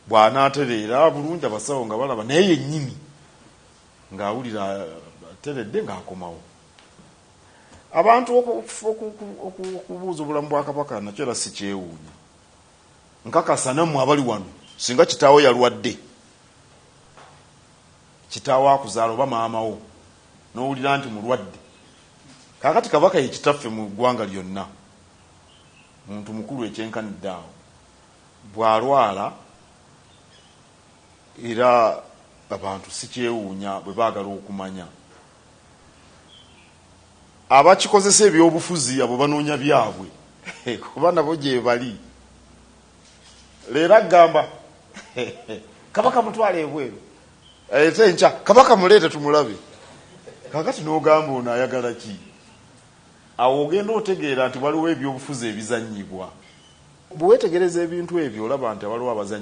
bw'anaatereera bulungi abasawo nga balaba naye yennyini ng'awulira ateredde ng'akomawo. Abantu okubuuza obulamu bwa Kabaka nakyo era si kyewuunya. Nkakasa nammwe abali wano singa kitaawo yalwadde, kitaawo akuzaala oba maamawo n'owulira nti mulwadde, kaakati Kabaka ye kitaffe mu ggwanga lyonna, muntu mukulu ekyenkanidde awo, bw'alwala era abantu si kyewuunya bwe baagala okumanya. Abakikozesa ebyobufuzi abo banoonya byabwe kuba nabo gye bali. Leero agamba Kabaka mutwale ebweru, ate enkya Kabaka muleete tumulabe. Kakati n'ogamba ono ayagala ki? Awo ogenda otegeera nti waliwo ebyobufuzi ebizannyibwa. Bwe weetegereza ebintu ebyo olaba nti waliwo abazannyi